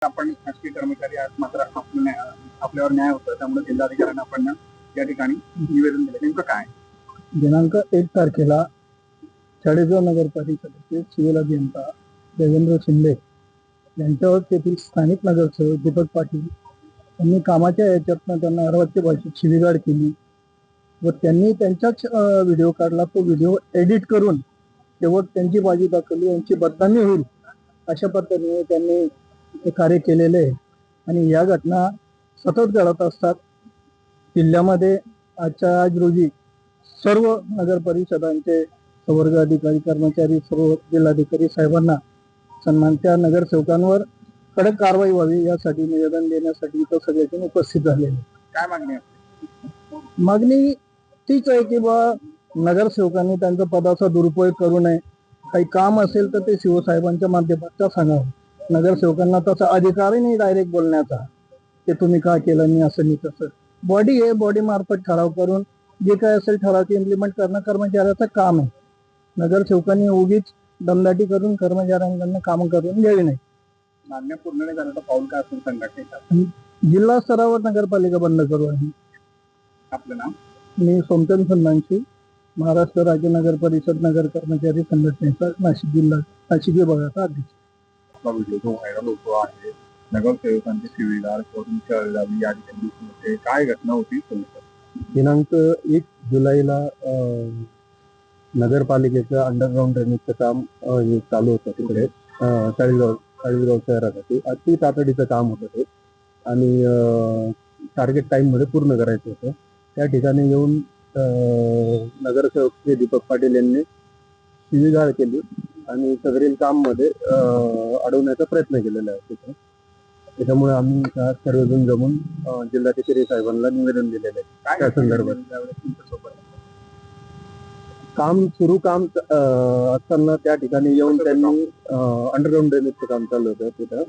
आपण शासकीय कर्मचारी आहात, मात्र आपल्यावर न्याय होतो, त्यामुळे जिल्हाधिकाऱ्यांना आपण या ठिकाणी निवेदन दिलं. नेमकं काय? दिनांक 1 तारखेला चाळीसगाव नगर परिषदेचे सिव्हिल अभियंता देवेंद्र शिंदे यांच्यावर तेथील स्थानिक नगरसेवक दीपक पाटील यांनी कामाच्या याच्यातनं त्यांना अर्वाच्य भाषेत शिवीगाळ केली व त्यांनी त्यांचाच व्हिडिओ काढला. तो व्हिडिओ एडिट करून शेवट त्यांची बाजू दाखवली, यांची बदनामी होईल अशा पद्धतीने त्यांनी हे कार्य केलेले आहे. आणि या घटना सतत घडत असतात जिल्ह्यामध्ये. आज रोजी सर्व नगर परिषदांचे संवर्ग अधिकारी कर्मचारी सर्व जिल्हाधिकारी साहेबांना सन्मान, त्या नगरसेवकांवर कडक कारवाई व्हावी यासाठी निवेदन देण्यासाठी इथं सगळेजण उपस्थित झालेले. काय मागणी आहे? मागणी तीच आहे की बा नगरसेवकांनी त्यांच्या पदाचा दुरुपयोग करू नये. काही काम असेल तर ते शिवसाहेबांच्या माध्यमातून सांगावं. नगरसेवकांना तसा अधिकारही नाही डायरेक्ट बोलण्याचा, ते तुम्ही का केलं नाही असं नाही तसं. बॉडी आहे, बॉडी मार्फत ठराव करून जे काय असेल ठराव इम्प्लिमेंट करणं कर्मचाऱ्याचं काम आहे. नगरसेवकांनी उगीच दमदाटी करून कर्मचाऱ्यांकडनं काम करून घ्यावी नाही. मागण्या पूर्ण नाही झालं तर पाऊल काय असेल संघटनेचा? जिल्हा स्तरावर नगरपालिका बंद करू आहे. आपलं नाव? मी सोमचंद फंदांशी, महाराष्ट्र राज्य नगर परिषद नगर कर्मचारी संघटनेचा नाशिक जिल्हा नाशिक विभागाचा अध्यक्ष. आपला व्हिडिओ जो व्हायरल होतो आहे, नगरसेवकांची शिवीगाळ करून चळगावी या ठिकाणी काय घटना होती? दिनांक 1 जुलैला नगरपालिकेचं अंडरग्राऊंड ड्रेनेजचं काम चालू होतं तिकडे चाळीसगाव शहरासाठी. अति तातडीचं काम होतं ते आणि टार्गेट टाईममध्ये पूर्ण करायचं होतं. त्या ठिकाणी येऊन नगरसेवक दीपक पाटील यांनी शिवीगाळ केली आणि सदरील काम मध्ये अडवण्याचा प्रयत्न केलेला आहे तिथे. त्याच्यामुळे आम्ही सर्वजण जमून जिल्हाधिकारी साहेबांना निवेदन दिलेलं आहे त्या संदर्भात. काम असताना त्या ठिकाणी येऊन त्यांनी अंडरग्राऊंड ड्रेनेजचं काम चालू होतं तिथं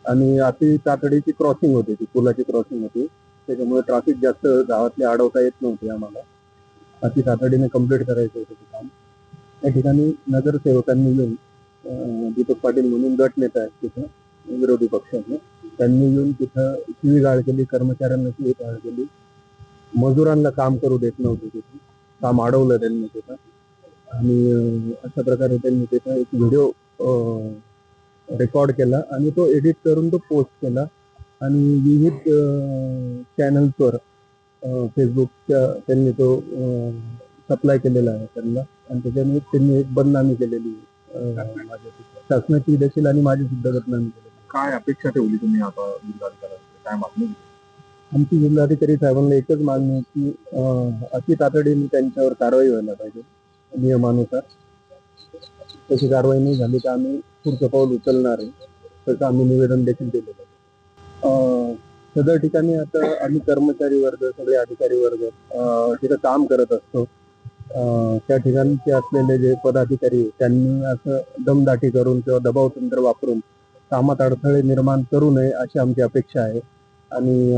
आणि अति तातडीची क्रॉसिंग होती, ती पुलाची क्रॉसिंग होती. त्याच्यामुळे ट्रॅफिक जास्त गावातले अडवता येत नव्हते. आम्हाला अति तातडीने कम्प्लीट करायचं होतं ते काम. त्या ठिकाणी नगरसेवकांनी येऊन दीपक पाटील म्हणून गट नेता आहेत तिथं विरोधी पक्षाने, त्यांनी येऊन तिथं शिवीगाळ केली, कर्मचाऱ्यांना शिवीगाळ केली, मजुरांना काम करू देत नव्हते, तिथं काम अडवलं त्यांनी तिथं. आणि अशा प्रकारे त्यांनी तिथं एक व्हिडिओ रेकॉर्ड केला आणि तो एडिट करून तो पोस्ट केला आणि विविध चॅनल्सवर फेसबुकच्या त्यांनी तो सप्लाय केलेला आहे त्यांना. आणि त्याच्यामुळे त्यांनी एक बदनामी केलेली शासनाची देखील आणि माझी सुद्धा बदनामी केलेली. काय अपेक्षा ठेवली तुम्ही आता जिल्हाधिकाऱ्यांकडे? काय मागणी? आमची जिल्हाधिकारी साहेबांना एकच मागणी आहे की अति तातडीने त्यांच्यावर कारवाई व्हायला पाहिजे नियमानुसार. तशी कारवाई नाही झाली तर आम्ही पुढचं पाऊल उचलणार आहे. तसं आम्ही निवेदन देखील दिलेलं आहे. सदर ठिकाणी आता आम्ही कर्मचारी वर्ग, सगळे अधिकारी वर्ग तिथं काम करत असतो. त्या ठिकाणचे असलेले जे पदाधिकारी त्यांनी असं दमदाटी करून किंवा दबाव तंत्र वापरून कामात अडथळे निर्माण करू नये अशी आमची अपेक्षा आहे. आणि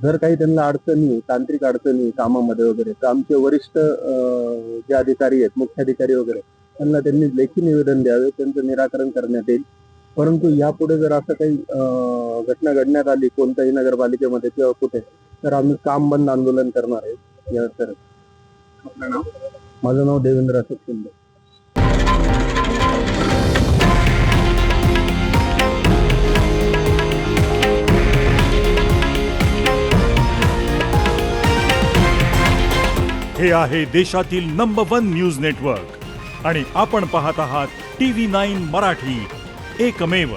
जर काही त्यांना अडचणी, तांत्रिक अडचणी कामामध्ये वगैरे, तर आमचे वरिष्ठ जे अधिकारी आहेत, मुख्याधिकारी वगैरे, त्यांना त्यांनी लेखी निवेदन द्यावे, त्यांचं निराकरण करण्यात येईल. परंतु यापुढे जर असं काही घटना घडण्यात आली कोणत्याही नगरपालिकेमध्ये किंवा कुठे, तर आम्ही काम बंद आंदोलन करणार आहे. या तर आपलं नाव? माझं नाव देवेंद्र शिंदे. हे आहे देशातील नंबर 1 न्यूज नेटवर्क आणि आपण पाहत आहात TV9 मराठी, एकमेव.